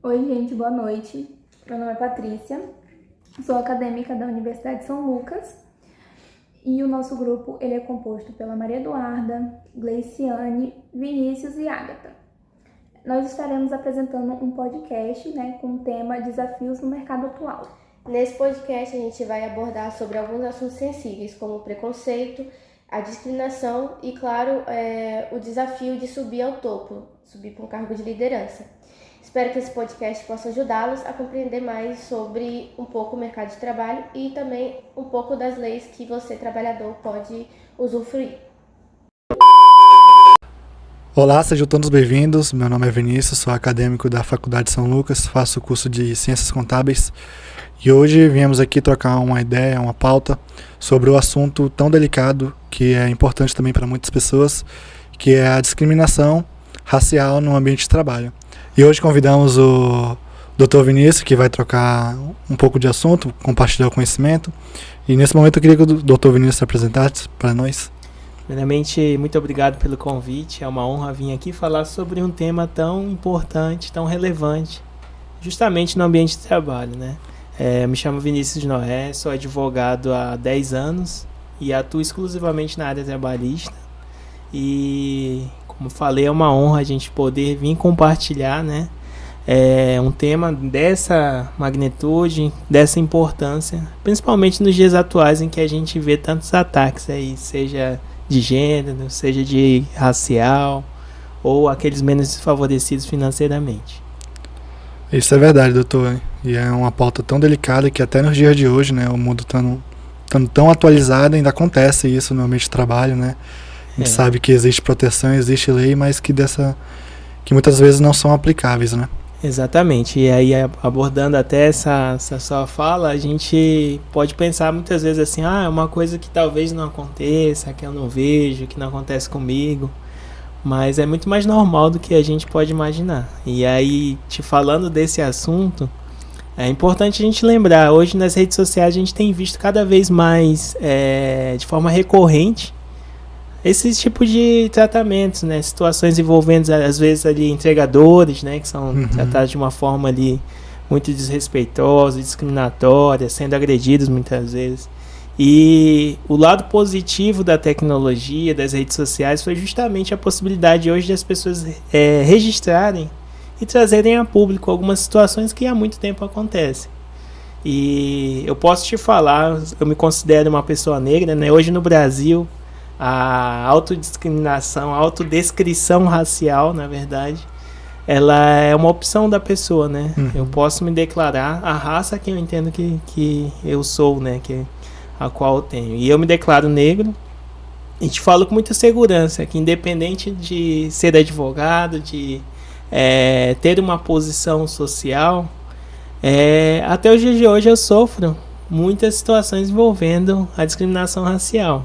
Oi, gente, boa noite. Meu nome é Patrícia, sou acadêmica da Universidade de São Lucas e o nosso grupo ele é composto pela Maria Eduarda, Gleiciane, Vinícius e Ágata. Nós estaremos apresentando um podcast, com o tema Desafios no Mercado Atual. Nesse podcast a gente vai abordar sobre alguns assuntos sensíveis, como o preconceito, a discriminação e, claro, o desafio de subir ao topo, subir para um cargo de liderança. Espero que esse podcast possa ajudá-los a compreender mais sobre um pouco o mercado de trabalho e também um pouco das leis que você, trabalhador, pode usufruir. Olá, sejam todos bem-vindos. Meu nome é Vinícius, sou acadêmico da Faculdade de São Lucas, faço o curso de Ciências Contábeis e hoje viemos aqui trocar uma ideia, uma pauta sobre o assunto tão delicado que é importante também para muitas pessoas, que é a discriminação racial no ambiente de trabalho. E hoje convidamos o Dr. Vinícius, que vai trocar um pouco de assunto, compartilhar o conhecimento. E nesse momento eu queria que o Dr. Vinícius se apresentasse para nós. Primeiramente, muito obrigado pelo convite. É uma honra vir aqui falar sobre um tema tão importante, tão relevante, justamente no ambiente de trabalho, né? Me chamo Vinícius Noé, sou advogado há 10 anos e atuo exclusivamente na área trabalhista. E, como falei, é uma honra a gente poder vir compartilhar, um tema dessa magnitude, dessa importância, principalmente nos dias atuais em que a gente vê tantos ataques aí, seja de gênero, seja de racial ou aqueles menos desfavorecidos financeiramente. Isso é verdade, doutor. E é uma pauta tão delicada que até nos dias de hoje, o mundo estando tão atualizado, ainda acontece isso no ambiente de trabalho, A gente sabe que existe proteção, existe lei, mas que muitas vezes não são aplicáveis, Exatamente. E aí, abordando até essa sua fala, a gente pode pensar muitas vezes assim, é uma coisa que talvez não aconteça, que eu não vejo, que não acontece comigo. Mas é muito mais normal do que a gente pode imaginar. E aí, te falando desse assunto, é importante a gente lembrar, hoje nas redes sociais a gente tem visto cada vez mais, de forma recorrente, esses tipos de tratamentos, situações envolvendo às vezes ali entregadores, que são tratados de uma forma ali muito desrespeitosa, discriminatória, sendo agredidos muitas vezes. E o lado positivo da tecnologia, das redes sociais, foi justamente a possibilidade hoje das pessoas registrarem e trazerem a público algumas situações que há muito tempo acontecem. E eu posso te falar, eu me considero uma pessoa negra, Hoje no Brasil, a autodiscriminação, a autodescrição racial, na verdade, ela é uma opção da pessoa, Eu posso me declarar a raça que eu entendo que eu sou, a qual eu tenho. E eu me declaro negro e te falo com muita segurança que, independente de ser advogado, de ter uma posição social, até os dias de hoje eu sofro muitas situações envolvendo a discriminação racial.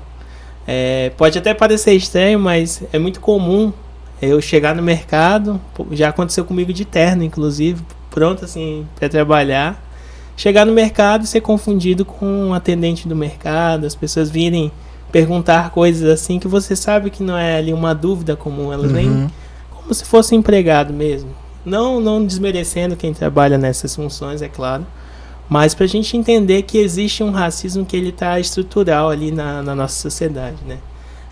Pode até parecer estranho, mas é muito comum eu chegar no mercado, já aconteceu comigo de terno, inclusive, pronto assim para trabalhar, chegar no mercado e ser confundido com um atendente do mercado, as pessoas virem perguntar coisas assim que você sabe que não é ali uma dúvida comum, elas vêm como se fosse empregado mesmo, não desmerecendo quem trabalha nessas funções, é claro, mas para a gente entender que existe um racismo que ele está estrutural ali na nossa sociedade,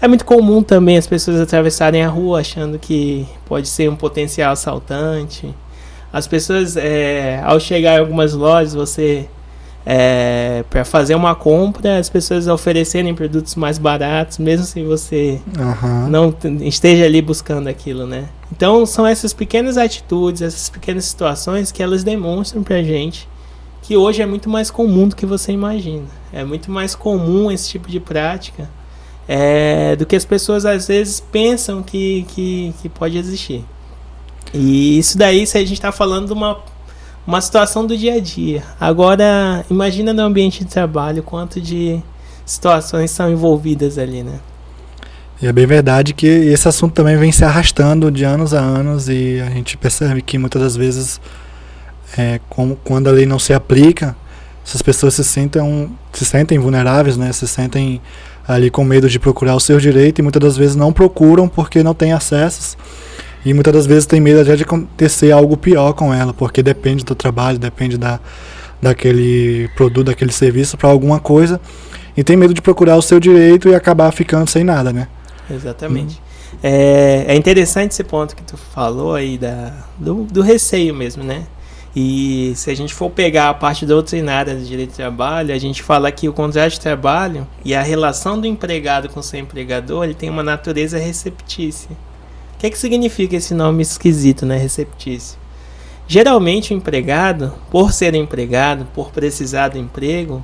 É muito comum também as pessoas atravessarem a rua achando que pode ser um potencial assaltante. As pessoas, ao chegar em algumas lojas, para fazer uma compra, as pessoas oferecerem produtos mais baratos, mesmo se você não esteja ali buscando aquilo, Então, são essas pequenas atitudes, essas pequenas situações que elas demonstram para a gente que hoje é muito mais comum do que você imagina. É muito mais comum esse tipo de prática do que as pessoas às vezes pensam que pode existir. E isso daí, se a gente está falando de uma situação do dia a dia. Agora, imagina no ambiente de trabalho quanto de situações são envolvidas ali, E é bem verdade que esse assunto também vem se arrastando de anos a anos e a gente percebe que muitas das vezes quando a lei não se aplica, essas pessoas se sentem vulneráveis, se sentem ali com medo de procurar o seu direito, e muitas das vezes não procuram porque não têm acessos, e muitas das vezes tem medo até de acontecer algo pior com ela, porque depende do trabalho, depende daquele produto, daquele serviço para alguma coisa, e tem medo de procurar o seu direito e acabar ficando sem nada, né? Exatamente. É interessante esse ponto que tu falou aí do receio mesmo, né? E se a gente for pegar a parte doutrinária do direito do trabalho, a gente fala que o contrato de trabalho e a relação do empregado com o seu empregador, ele tem uma natureza receptícia. O que significa esse nome esquisito, né? Receptício. Geralmente o empregado, por ser empregado, por precisar do emprego,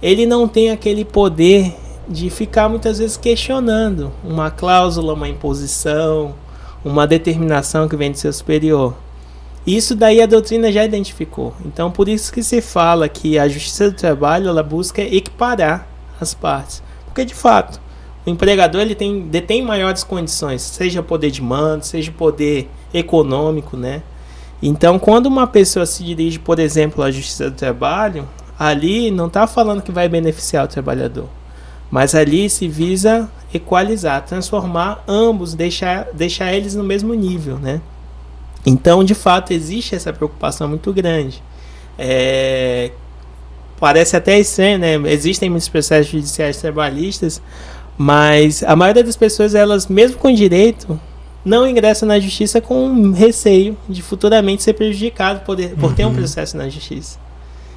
ele não tem aquele poder de ficar muitas vezes questionando uma cláusula, uma imposição, uma determinação que vem do seu superior. Isso daí a doutrina já identificou. Então, por isso que se fala que a justiça do trabalho, ela busca equiparar as partes. Porque, de fato, o empregador ele detém maiores condições, seja poder de mando, seja poder econômico, né? Então, quando uma pessoa se dirige, por exemplo, à justiça do trabalho, ali não está falando que vai beneficiar o trabalhador, mas ali se visa equalizar, transformar ambos, deixar eles no mesmo nível, né? Então, de fato, existe essa preocupação muito grande. Parece até estranho, né? Existem muitos processos judiciais trabalhistas, mas a maioria das pessoas, elas, mesmo com direito, não ingressam na justiça com receio de futuramente ser prejudicado por ter um processo na justiça.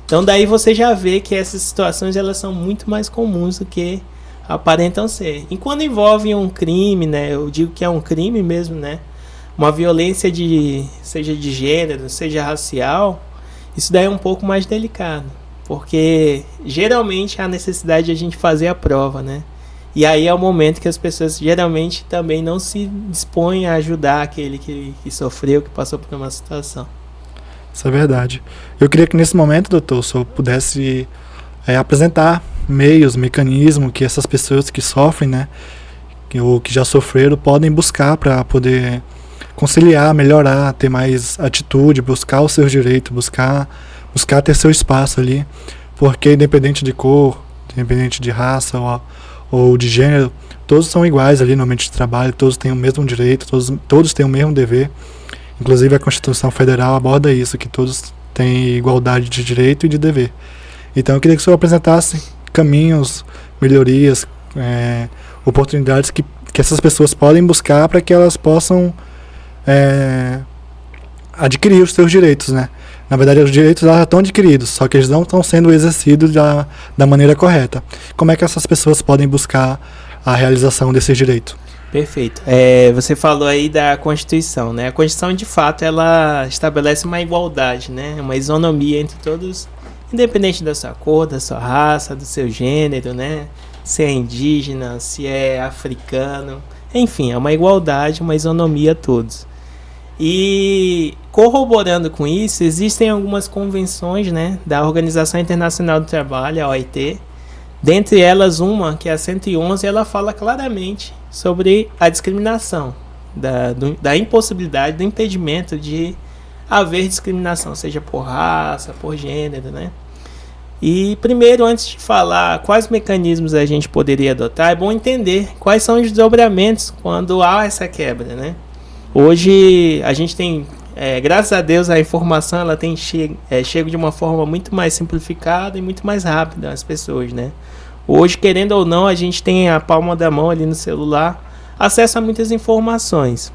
Então, daí você já vê que essas situações, elas são muito mais comuns do que aparentam ser. E quando envolve um crime, né? Eu digo que é um crime mesmo, né? Uma violência seja de gênero, seja racial, isso daí é um pouco mais delicado, porque geralmente há necessidade de a gente fazer a prova, né? E aí é o momento que as pessoas geralmente também não se dispõem a ajudar aquele que sofreu, que passou por uma situação. Isso é verdade. Eu queria que nesse momento, doutor, o senhor pudesse apresentar meios, mecanismos que essas pessoas que sofrem, né, ou que já sofreram, podem buscar para poder conciliar, melhorar, ter mais atitude, buscar os seus direitos, buscar ter seu espaço ali, porque independente de cor, independente de raça ou de gênero, todos são iguais ali no ambiente de trabalho, todos têm o mesmo direito, todos têm o mesmo dever. Inclusive a Constituição Federal aborda isso, que todos têm igualdade de direito e de dever. Então eu queria que o senhor apresentasse caminhos, melhorias, oportunidades que essas pessoas podem buscar para que elas possam adquirir os seus direitos, né? Na verdade, os direitos já estão adquiridos, só que eles não estão sendo exercidos da maneira correta. Como é que essas pessoas podem buscar a realização desses direitos? Perfeito. Você falou aí da Constituição, né? A Constituição, de fato, ela estabelece uma igualdade, né? Uma isonomia entre todos, independente da sua cor, da sua raça, do seu gênero, né? Se é indígena, se é africano, enfim, é uma igualdade, uma isonomia a todos. E corroborando com isso, existem algumas convenções, né, da Organização Internacional do Trabalho, a OIT. Dentre elas, uma, que é a 111, ela fala claramente sobre a discriminação, da impossibilidade, do impedimento de haver discriminação, seja por raça, por gênero, né? E primeiro, antes de falar quais mecanismos a gente poderia adotar, é bom entender quais são os desdobramentos quando há essa quebra, né? Hoje a gente tem, graças a Deus, a informação ela tem chega de uma forma muito mais simplificada e muito mais rápida às pessoas, né? Hoje, querendo ou não, a gente tem a palma da mão ali no celular, acesso a muitas informações.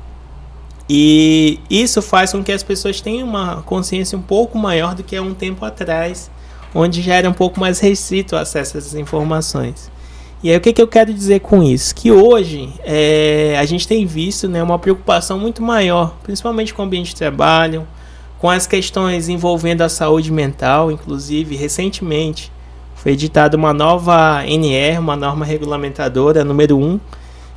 E isso faz com que as pessoas tenham uma consciência um pouco maior do que há um tempo atrás, onde já era um pouco mais restrito o acesso a essas informações. E aí o que eu quero dizer com isso? Que hoje a gente tem visto, né, uma preocupação muito maior, principalmente com o ambiente de trabalho, com as questões envolvendo a saúde mental. Inclusive, recentemente foi editada uma nova NR, uma norma regulamentadora, número 1,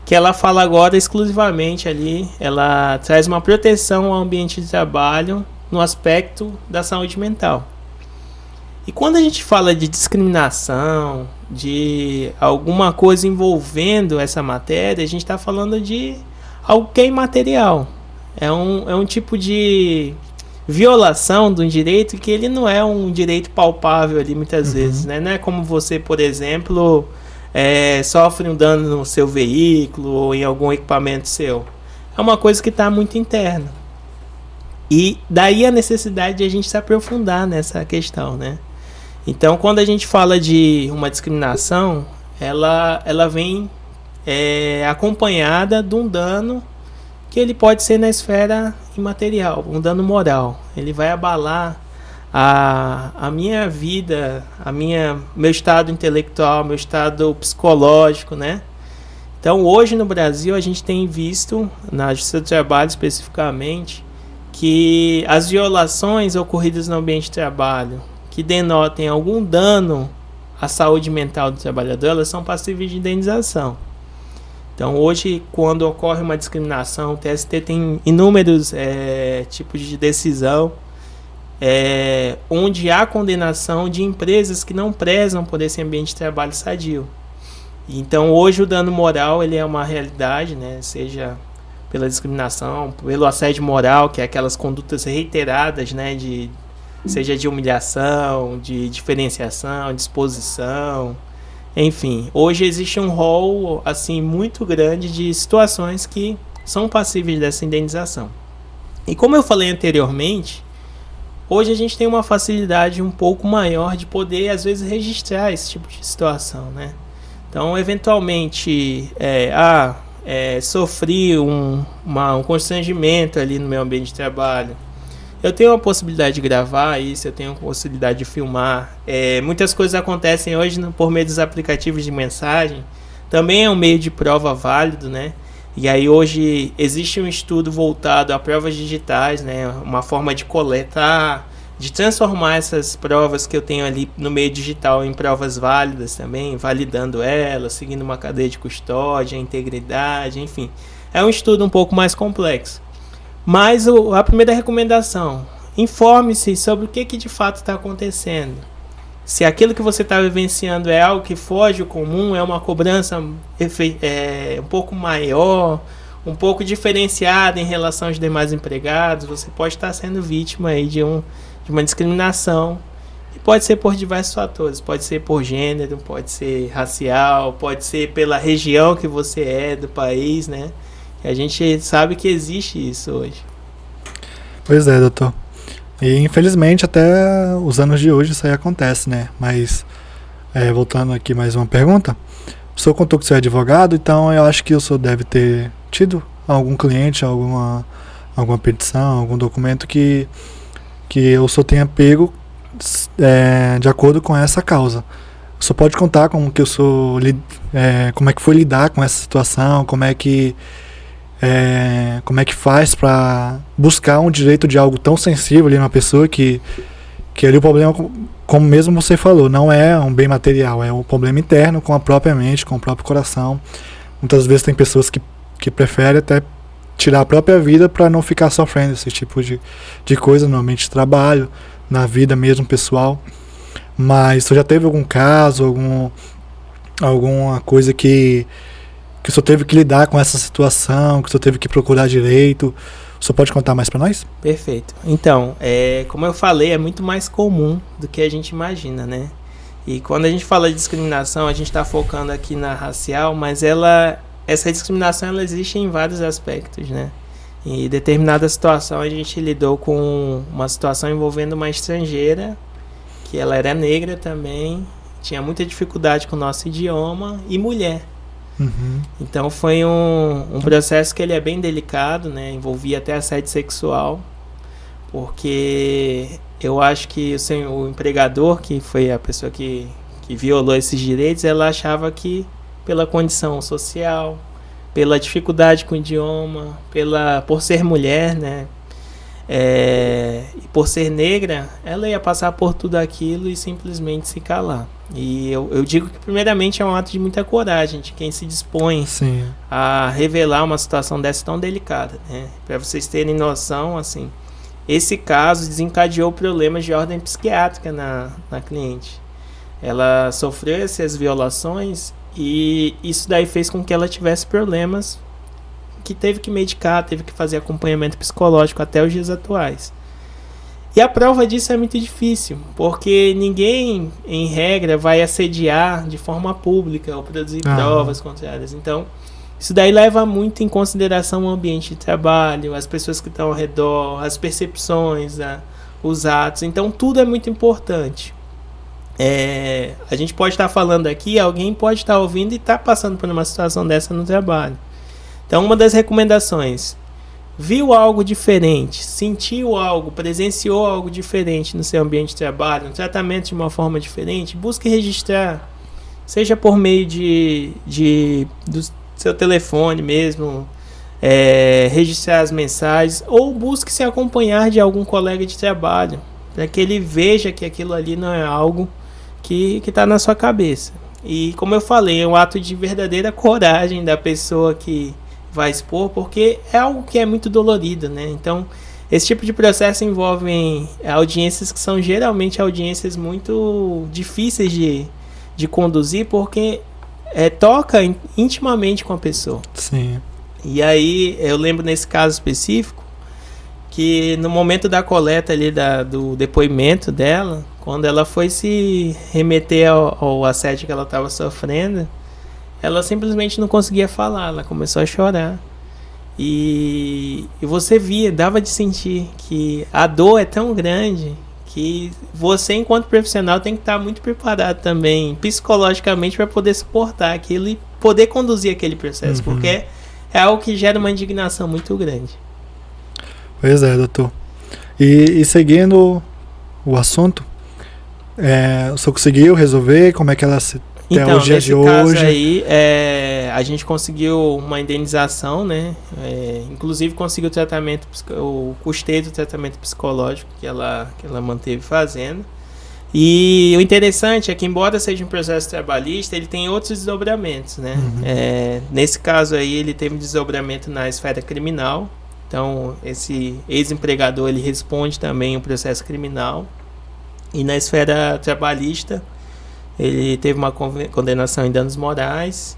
que ela fala agora exclusivamente ali, ela traz uma proteção ao ambiente de trabalho no aspecto da saúde mental. E quando a gente fala de discriminação, de alguma coisa envolvendo essa matéria, a gente está falando de algo que é imaterial. É um tipo de violação de um direito que ele não é um direito palpável ali muitas vezes, né? Não é como você, por exemplo, sofre um dano no seu veículo ou em algum equipamento seu. É uma coisa que está muito interna. E daí a necessidade de a gente se aprofundar nessa questão, né? Então, quando a gente fala de uma discriminação, ela vem acompanhada de um dano que ele pode ser na esfera imaterial, um dano moral. Ele vai abalar a minha vida, meu estado intelectual, meu estado psicológico, né? Então, hoje no Brasil, a gente tem visto, na Justiça do Trabalho especificamente, que as violações ocorridas no ambiente de trabalho, que denotem algum dano à saúde mental do trabalhador, elas são passíveis de indenização. Então, hoje, quando ocorre uma discriminação, o TST tem inúmeros tipos de decisão, onde há condenação de empresas que não prezam por esse ambiente de trabalho sadio. Então, hoje, o dano moral ele é uma realidade, né? Seja pela discriminação, pelo assédio moral, que é aquelas condutas reiteradas, né? Seja de humilhação, de diferenciação, de exposição, enfim. Hoje existe um rol assim, muito grande de situações que são passíveis dessa indenização. E como eu falei anteriormente, hoje a gente tem uma facilidade um pouco maior de poder, às vezes, registrar esse tipo de situação, né? Então, eventualmente, sofri um constrangimento ali no meu ambiente de trabalho. Eu tenho a possibilidade de gravar isso, eu tenho a possibilidade de filmar. Muitas coisas acontecem hoje por meio dos aplicativos de mensagem. Também é um meio de prova válido, né? E aí hoje existe um estudo voltado a provas digitais, né? Uma forma de coletar, de transformar essas provas que eu tenho ali no meio digital em provas válidas também, validando elas, seguindo uma cadeia de custódia, integridade, enfim. É um estudo um pouco mais complexo. Mas a primeira recomendação, informe-se sobre o que de fato está acontecendo. Se aquilo que você está vivenciando é algo que foge do comum, é uma cobrança um pouco maior, um pouco diferenciada em relação aos demais empregados, você pode estar sendo vítima aí de uma discriminação. E pode ser por diversos fatores, pode ser por gênero, pode ser racial, pode ser pela região que você é do país, né? A gente sabe que existe isso hoje. Pois é, doutor. E infelizmente até os anos de hoje isso aí acontece, né? Mas, voltando aqui mais uma pergunta. O senhor contou que o senhor é advogado, então eu acho que o senhor deve ter tido algum cliente, alguma petição, algum documento que o senhor tenha pego de acordo com essa causa. O senhor pode contar como que como é que foi lidar com essa situação, como é que faz para buscar um direito de algo tão sensível ali numa pessoa que ali o problema, como mesmo você falou, não é um bem material, é um problema interno com a própria mente, com o próprio coração. Muitas vezes tem pessoas que preferem até tirar a própria vida para não ficar sofrendo esse tipo de coisa no ambiente de trabalho, na vida mesmo pessoal. Mas você já teve algum caso, alguma coisa que o senhor teve que lidar com essa situação, que o senhor teve que procurar direito? O senhor pode contar mais para nós? Perfeito. Então, como eu falei, é muito mais comum do que a gente imagina, né? E quando a gente fala de discriminação, a gente está focando aqui na racial, mas essa discriminação ela existe em vários aspectos, né? Em determinada situação, a gente lidou com uma situação envolvendo uma estrangeira, que ela era negra também, tinha muita dificuldade com o nosso idioma, e mulher. Uhum. Então foi um processo que ele é bem delicado, né? Envolvia até assédio sexual, porque eu acho que o empregador, que foi a pessoa que violou esses direitos, ela achava que pela condição social, pela dificuldade com o idioma, por ser mulher, né? E por ser negra, ela ia passar por tudo aquilo e simplesmente se calar. E eu digo que primeiramente é um ato de muita coragem de quem se dispõe Sim. a revelar uma situação dessa tão delicada, né? Para vocês terem noção, assim, esse caso desencadeou problemas de ordem psiquiátrica na cliente. Ela sofreu essas violações e isso daí fez com que ela tivesse problemas que teve que medicar, teve que fazer acompanhamento psicológico até os dias atuais. E a prova disso é muito difícil, porque ninguém, em regra, vai assediar de forma pública ou produzir provas contrárias. Então, isso daí leva muito em consideração o ambiente de trabalho, as pessoas que estão ao redor, as percepções, os atos. Então, tudo é muito importante. A gente pode estar falando aqui, alguém pode estar ouvindo e estar passando por uma situação dessa no trabalho. Então, uma das recomendações: viu algo diferente, sentiu algo, presenciou algo diferente no seu ambiente de trabalho, um tratamento de uma forma diferente, busque registrar, seja por meio do seu telefone mesmo, registrar as mensagens, ou busque se acompanhar de algum colega de trabalho, para que ele veja que aquilo ali não é algo que está na sua cabeça. E como eu falei, é um ato de verdadeira coragem da pessoa que vai expor, porque é algo que é muito dolorido, né? Então, esse tipo de processo envolve audiências que são geralmente audiências muito difíceis de conduzir, porque toca intimamente com a pessoa. Sim. E aí, eu lembro nesse caso específico, que no momento da coleta ali do depoimento dela, quando ela foi se remeter ao assédio que ela estava sofrendo, ela simplesmente não conseguia falar, ela começou a chorar. E você dava de sentir que a dor é tão grande que você, enquanto profissional, tem que estar muito preparado também, psicologicamente, para poder suportar aquilo e poder conduzir aquele processo, porque é algo que gera uma indignação muito grande. Pois é, doutor. E seguindo o assunto, o senhor conseguiu resolver? Como é que ela se... Então, os dias nesse de caso hoje. aí, a gente conseguiu uma indenização, né? Inclusive conseguiu o custeio do tratamento psicológico que ela manteve fazendo. E o interessante é que, embora seja um processo trabalhista, ele tem outros desdobramentos, né? Nesse caso aí, ele teve um desdobramento na esfera criminal. Então, esse ex-empregador, ele responde também o processo criminal. E na esfera trabalhista, ele teve uma condenação em danos morais,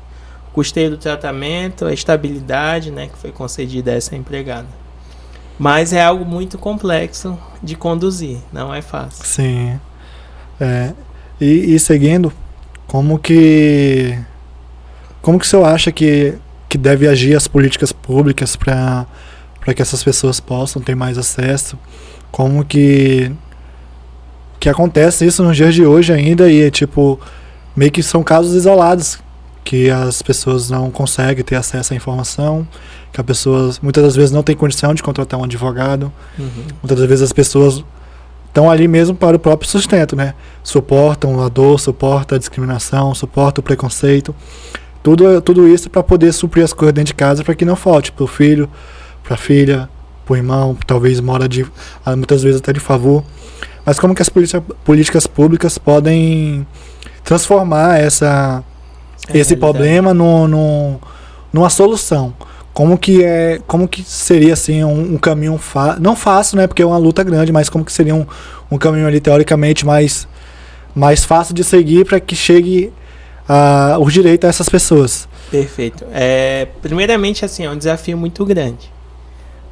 custeio do tratamento, a estabilidade, né, que foi concedida a essa empregada. Mas é algo muito complexo de conduzir, não é fácil. Sim. E seguindo, como que o senhor acha que deve agir as políticas públicas para que essas pessoas possam ter mais acesso? Como que acontece isso nos dias de hoje ainda, e meio que são casos isolados, que as pessoas não conseguem ter acesso à informação, que as pessoas muitas das vezes não têm condição de contratar um advogado, muitas das vezes as pessoas estão ali mesmo para o próprio sustento, né? Suportam a dor, suportam a discriminação, suportam o preconceito, tudo isso para poder suprir as coisas dentro de casa, para que não falte para o filho, para a filha, para o irmão, talvez muitas vezes até de favor. Mas como que as políticas públicas podem transformar esse problema numa solução? Como que seria assim um caminho não fácil, né? Porque é uma luta grande, mas como que seria um caminho ali teoricamente mais fácil de seguir para que chegue o direito a essas pessoas? Perfeito. Primeiramente, assim, é um desafio muito grande,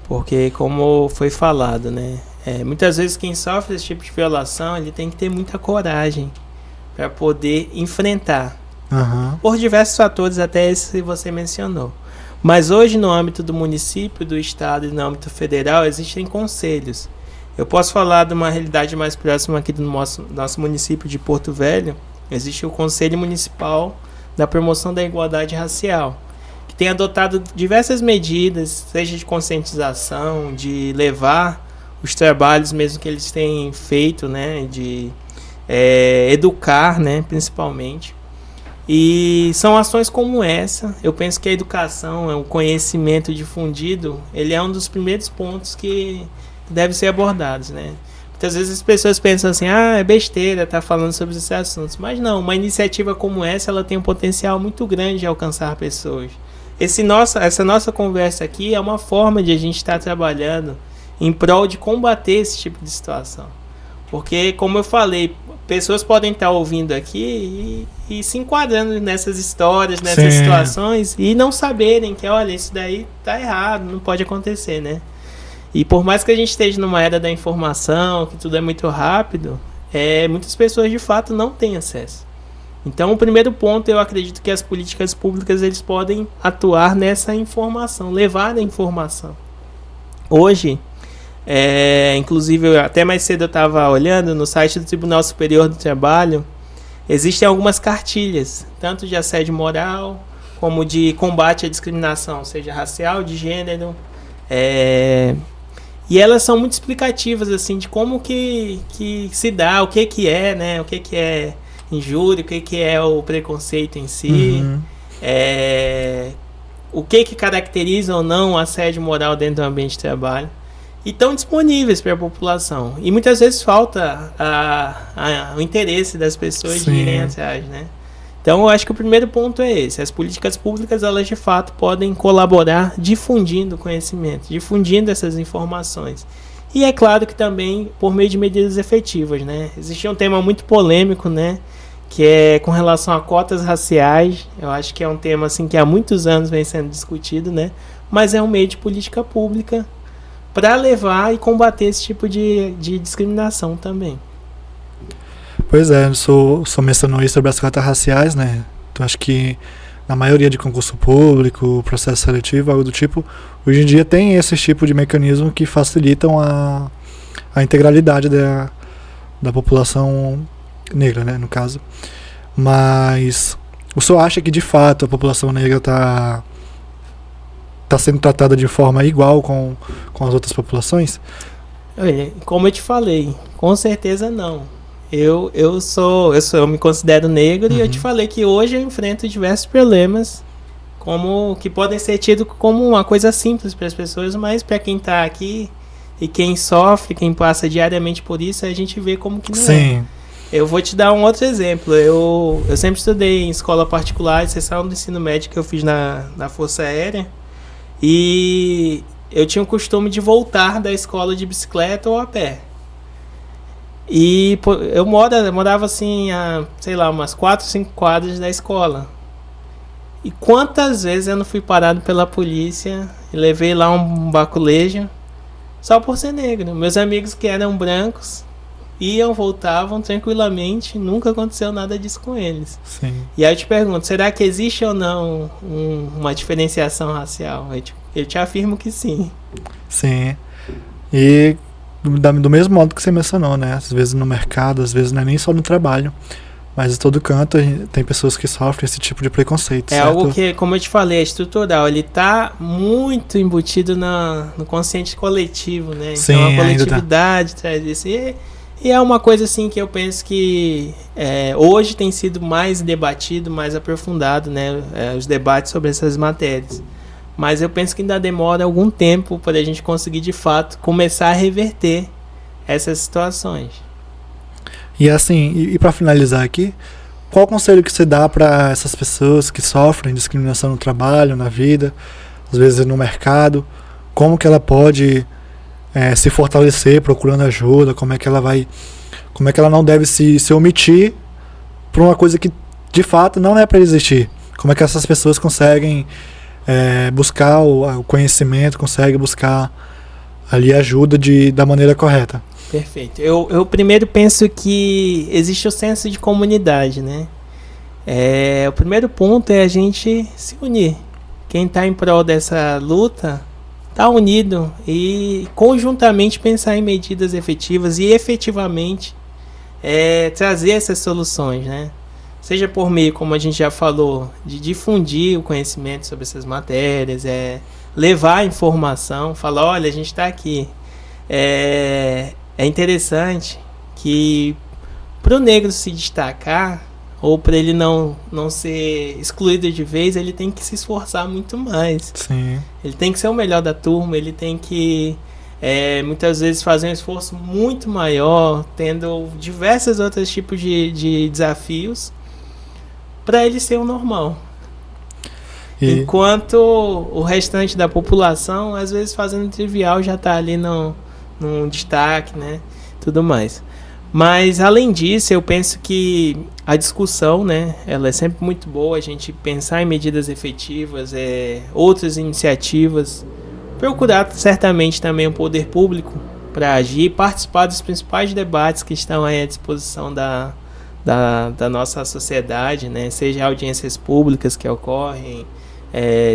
porque como foi falado, né? Muitas vezes quem sofre esse tipo de violação, ele tem que ter muita coragem para poder enfrentar, por diversos fatores, até esse que você mencionou. Mas hoje, no âmbito do município, do estado e no âmbito federal, existem conselhos. Eu posso falar de uma realidade mais próxima aqui do nosso município de Porto Velho. Existe o Conselho Municipal da Promoção da Igualdade Racial, que tem adotado diversas medidas, seja de conscientização, de levar os trabalhos mesmo que eles têm feito, né, de educar, né, principalmente. E são ações como essa. Eu penso que a educação, o conhecimento difundido, ele é um dos primeiros pontos que deve ser abordados, né? Muitas vezes as pessoas pensam assim, é besteira estar falando sobre esses assuntos. Mas não, uma iniciativa como essa, ela tem um potencial muito grande de alcançar pessoas. Essa nossa conversa aqui é uma forma de a gente estar trabalhando em prol de combater esse tipo de situação. Porque, como eu falei, pessoas podem estar ouvindo aqui e se enquadrando nessas histórias, nessas situações, e não saberem que, olha, isso daí tá errado, não pode acontecer, né? E por mais que a gente esteja numa era da informação, que tudo é muito rápido, muitas pessoas de fato não têm acesso. Então, o primeiro ponto, eu acredito que as políticas públicas eles podem atuar nessa informação, levar a informação. Hoje, inclusive, até mais cedo eu estava olhando no site do Tribunal Superior do Trabalho, existem algumas cartilhas, tanto de assédio moral, como de combate à discriminação, seja racial, de gênero, e elas são muito explicativas, assim, de como que se dá, o que é, né, o que é injúria, o que é o preconceito em si, o que caracteriza ou não o assédio moral dentro do ambiente de trabalho, e estão disponíveis para a população. E muitas vezes falta o interesse das pessoas de irem atrás, né? Então, eu acho que o primeiro ponto é esse. As políticas públicas, elas de fato podem colaborar difundindo o conhecimento, difundindo essas informações. E é claro que também por meio de medidas efetivas, né? Existe um tema muito polêmico, né? Que é com relação a cotas raciais. Eu acho que é um tema assim, que há muitos anos vem sendo discutido, né? Mas é um meio de política pública para levar e combater esse tipo de discriminação também. Pois é, o senhor mencionou isso sobre as cotas raciais, né? Então acho que na maioria de concurso público, processo seletivo, algo do tipo, hoje em dia tem esse tipo de mecanismo que facilitam a integralidade da população negra, né, no caso. Mas o senhor acha que de fato a população negra está sendo tratada de forma igual com as outras populações? Olha, como eu te falei, com certeza não. Eu me considero negro e eu te falei que hoje eu enfrento diversos problemas que podem ser tidos como uma coisa simples para as pessoas, mas para quem está aqui e quem sofre, quem passa diariamente por isso, a gente vê como que não é. Eu vou te dar um outro exemplo. Eu sempre estudei em escola particular, exceção do ensino médio que eu fiz na Força Aérea, e eu tinha o costume de voltar da escola de bicicleta ou a pé. E eu morava assim, sei lá, umas 4, 5 quadras da escola. E quantas vezes eu não fui parado pela polícia e levei lá um baculejo só por ser negro. Meus amigos que eram brancos voltavam tranquilamente, nunca aconteceu nada disso com eles. Sim. E aí eu te pergunto, será que existe ou não uma diferenciação racial? Eu te afirmo que sim. Sim. E do mesmo modo que você mencionou, né? Às vezes no mercado, às vezes não é nem só no trabalho, mas em todo canto tem pessoas que sofrem esse tipo de preconceito. É certo? Algo que, como eu te falei, é estrutural. Ele está muito embutido no consciente coletivo, né? Sim, então a coletividade traz isso. E é uma coisa assim que eu penso que hoje tem sido mais debatido, mais aprofundado, né? Os debates sobre essas matérias. Mas eu penso que ainda demora algum tempo para a gente conseguir, de fato, começar a reverter essas situações. E assim, e para finalizar aqui, qual o conselho que você dá para essas pessoas que sofrem discriminação no trabalho, na vida, às vezes no mercado? Como que ela pode se fortalecer procurando ajuda? Como é que ela não deve se omitir por uma coisa que de fato não é para existir? Como é que essas pessoas conseguem buscar o conhecimento, consegue buscar ali ajuda da maneira correta? Perfeito. Eu primeiro penso que existe o senso de comunidade, né? O primeiro ponto é a gente se unir. Quem está em prol dessa luta está unido e conjuntamente pensar em medidas efetivas e efetivamente trazer essas soluções, né? Seja por meio, como a gente já falou, de difundir o conhecimento sobre essas matérias, levar a informação, falar, olha, a gente está aqui. É interessante que para o negro se destacar, ou para ele não ser excluído de vez, ele tem que se esforçar muito mais. Sim. Ele tem que ser o melhor da turma, ele tem que muitas vezes fazer um esforço muito maior, tendo diversos outros tipos de desafios, para ele ser o normal. Enquanto o restante da população, às vezes fazendo trivial, já está ali num destaque, né? Tudo mais. Mas, além disso, eu penso que a discussão, né? Ela é sempre muito boa, a gente pensar em medidas efetivas, outras iniciativas, procurar certamente também o poder público para agir, participar dos principais debates que estão aí à disposição da nossa sociedade, né? Seja audiências públicas que ocorrem,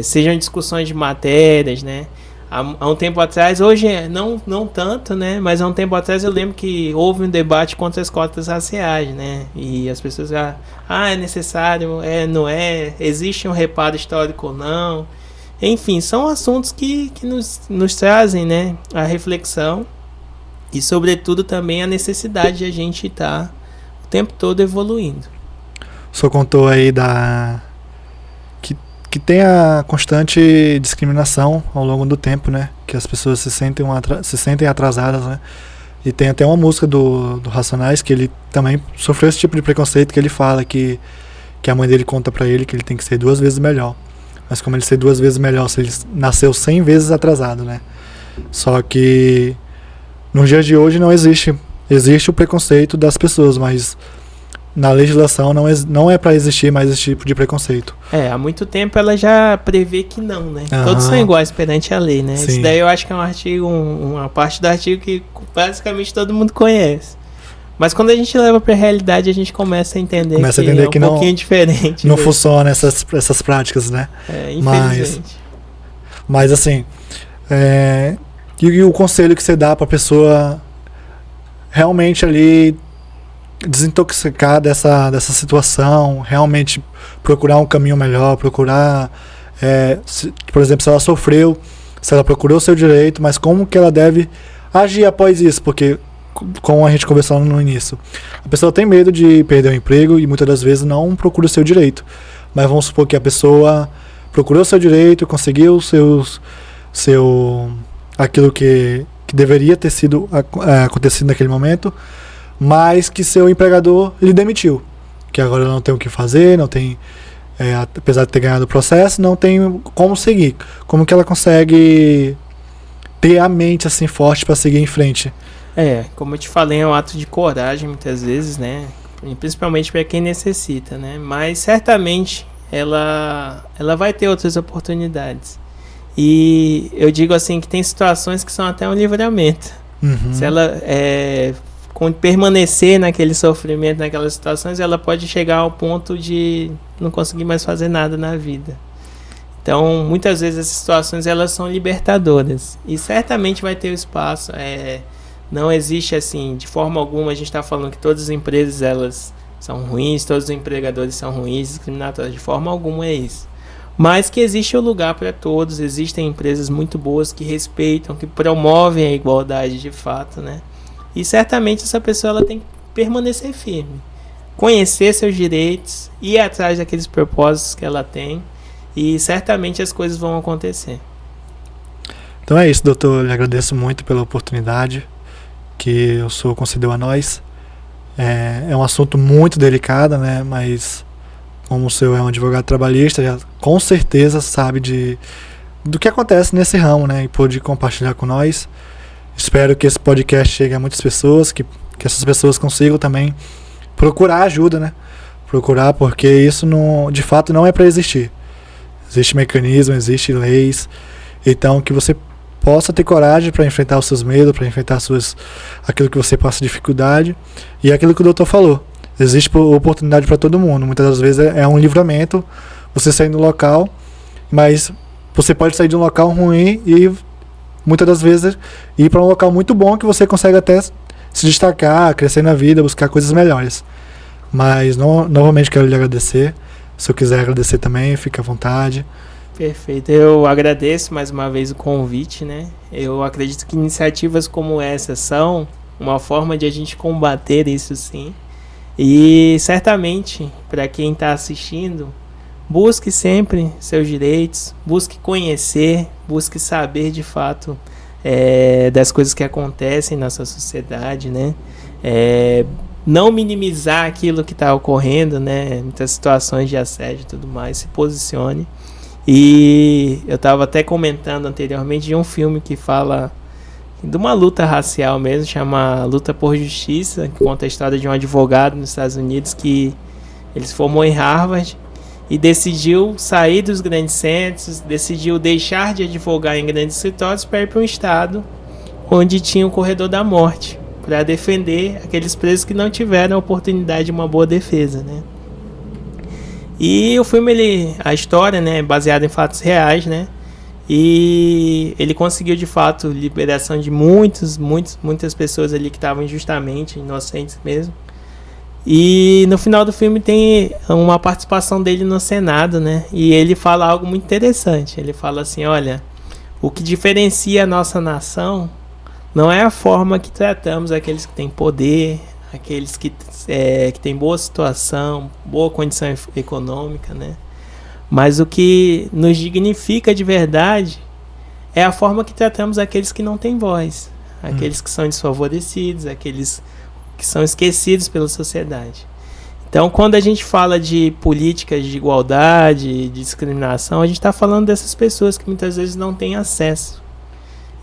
sejam discussões de matérias, né? Há um tempo atrás, hoje não tanto, né? Mas há um tempo atrás eu lembro que houve um debate contra as cotas raciais, né? E as pessoas é necessário, não é, existe um reparo histórico ou não. Enfim, são assuntos que nos trazem, né, a reflexão e, sobretudo, também a necessidade de a gente estar o tempo todo evoluindo. O senhor contou aí que tem a constante discriminação ao longo do tempo, né? Que as pessoas se sentem atrasadas, né? E tem até uma música do Racionais que ele também sofreu esse tipo de preconceito, que ele fala que a mãe dele conta pra ele que ele tem que ser 2 vezes melhor. Mas como ele ser 2 vezes melhor se ele nasceu 100 vezes atrasado, né? Só que nos dias de hoje não existe o preconceito das pessoas, mas na legislação não é para existir mais esse tipo de preconceito. Há muito tempo ela já prevê que não, né? Todos são iguais perante a lei, né? Sim. Isso daí eu acho que é um artigo, uma parte do artigo que basicamente todo mundo conhece. Mas quando a gente leva para a realidade, a gente começa a entender que é um pouquinho diferente. Não funciona essas práticas, né? Infelizmente. Mas assim, e o conselho que você dá para a pessoa realmente ali desintoxicar dessa situação, realmente procurar um caminho melhor, procurar, por exemplo, se ela sofreu, se ela procurou o seu direito, mas como que ela deve agir após isso, porque como a gente conversou no início, a pessoa tem medo de perder o emprego e muitas das vezes não procura o seu direito, mas vamos supor que a pessoa procurou o seu direito, conseguiu aquilo que deveria ter sido acontecido naquele momento, mas que seu empregador lhe demitiu, que agora não tem o que fazer, não tem, apesar de ter ganhado o processo, não tem como seguir. Como que ela consegue ter a mente assim forte para seguir em frente? Como eu te falei, é um ato de coragem muitas vezes, né? Principalmente para quem necessita, né? Mas certamente ela vai ter outras oportunidades. E eu digo assim que tem situações que são até um livramento. Uhum. Se ela permanecer naquele sofrimento, naquelas situações, ela pode chegar ao ponto de não conseguir mais fazer nada na vida. Então, muitas vezes essas situações elas são libertadoras e certamente vai ter o espaço. Não existe assim, de forma alguma, a gente está falando que todas as empresas elas são ruins, todos os empregadores são ruins, discriminatórios, de forma alguma é isso. Mas que existe o lugar para todos, existem empresas muito boas que respeitam, que promovem a igualdade de fato, né? E certamente essa pessoa ela tem que permanecer firme, conhecer seus direitos, ir atrás daqueles propósitos que ela tem e certamente as coisas vão acontecer. Então é isso, doutor. Eu lhe agradeço muito pela oportunidade que o senhor concedeu a nós. É um assunto muito delicado, né? Mas como o senhor é um advogado trabalhista, já com certeza sabe do que acontece nesse ramo, né? E pôde compartilhar com nós. Espero que esse podcast chegue a muitas pessoas, que essas pessoas consigam também procurar ajuda, né? Procurar, porque isso de fato não é para existir. Existe mecanismo, existe leis. Então que você possa ter coragem para enfrentar os seus medos, para enfrentar aquilo que você passa dificuldade. E aquilo que o doutor falou. Existe oportunidade para todo mundo. Muitas das vezes é um livramento você sair do local, mas você pode sair de um local ruim e muitas das vezes ir para um local muito bom que você consegue até se destacar, crescer na vida, buscar coisas melhores. Mas novamente quero lhe agradecer. Se eu quiser agradecer também, fique à vontade. Perfeito, eu agradeço mais uma vez o convite, né? Eu acredito que iniciativas como essa são uma forma de a gente combater isso, sim. E certamente, para quem está assistindo, busque sempre seus direitos, busque conhecer, busque saber de fato das coisas que acontecem na sua sociedade, né? Não minimizar aquilo que está ocorrendo, né? Muitas situações de assédio e tudo mais, se posicione. E eu estava até comentando anteriormente de um filme que fala de uma luta racial mesmo, chama Luta por Justiça, que conta a história de um advogado nos Estados Unidos que ele se formou em Harvard e decidiu sair dos grandes centros, decidiu deixar de advogar em grandes escritórios para ir para um estado onde tinha o corredor da morte, para defender aqueles presos que não tiveram a oportunidade de uma boa defesa, né? E o filme, a história, né, é baseada em fatos reais, né? E ele conseguiu de fato liberação de muitas pessoas ali que estavam injustamente, inocentes mesmo. E no final do filme tem uma participação dele no Senado, né? E ele fala algo muito interessante. Ele fala assim: olha, o que diferencia a nossa nação não é a forma que tratamos aqueles que têm poder, aqueles que têm boa situação, boa condição econômica, né? Mas o que nos dignifica de verdade é a forma que tratamos aqueles que não têm voz, aqueles que são desfavorecidos, aqueles que são esquecidos pela sociedade. Então, quando a gente fala de políticas de igualdade, de discriminação, a gente está falando dessas pessoas que muitas vezes não têm acesso.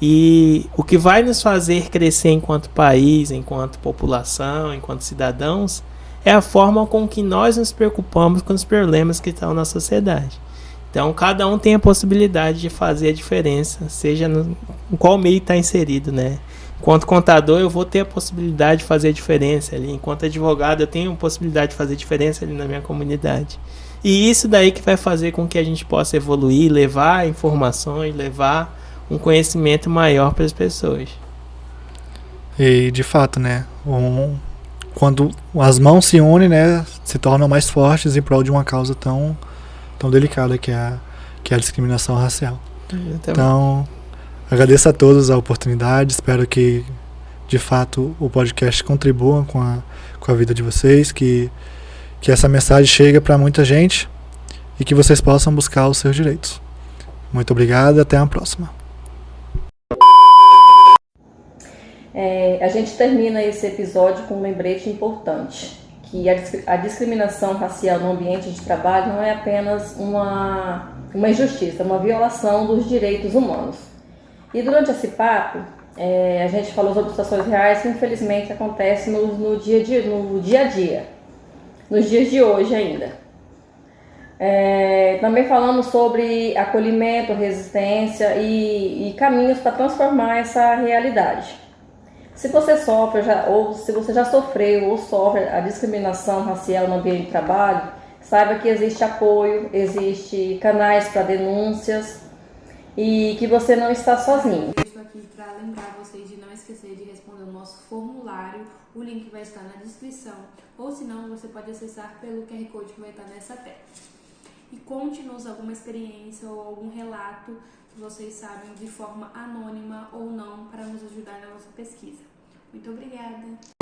E o que vai nos fazer crescer enquanto país, enquanto população, enquanto cidadãos, é a forma com que nós nos preocupamos com os problemas que estão na sociedade. Então, cada um tem a possibilidade de fazer a diferença, seja em qual meio está inserido, né? Enquanto contador, eu vou ter a possibilidade de fazer a diferença ali. Enquanto advogado, eu tenho a possibilidade de fazer a diferença ali na minha comunidade. E isso daí que vai fazer com que a gente possa evoluir, levar informações, levar um conhecimento maior para as pessoas. E, de fato, né, quando as mãos se unem, né, se tornam mais fortes em prol de uma causa tão delicada que é a discriminação racial. Então, agradeço a todos a oportunidade, espero que, de fato, o podcast contribua com a vida de vocês, que essa mensagem chegue para muita gente e que vocês possam buscar os seus direitos. Muito obrigado e até a próxima. A gente termina esse episódio com um lembrete importante, que a discriminação racial no ambiente de trabalho não é apenas uma injustiça, é uma violação dos direitos humanos. E durante esse papo, a gente falou sobre situações reais que infelizmente acontecem no dia a dia, nos dias de hoje ainda. Também falamos sobre acolhimento, resistência e caminhos para transformar essa realidade. Se você sofre ou se você já sofreu ou sofre a discriminação racial no ambiente de trabalho, saiba que existe apoio, existe canais para denúncias e que você não está sozinho. Eu estou aqui para lembrar vocês de não esquecer de responder o nosso formulário, o link vai estar na descrição, ou se não, você pode acessar pelo QR Code que vai estar nessa tela. E conte-nos alguma experiência ou algum relato que vocês sabem de forma anônima ou não para nos ajudar na nossa pesquisa. Muito obrigada!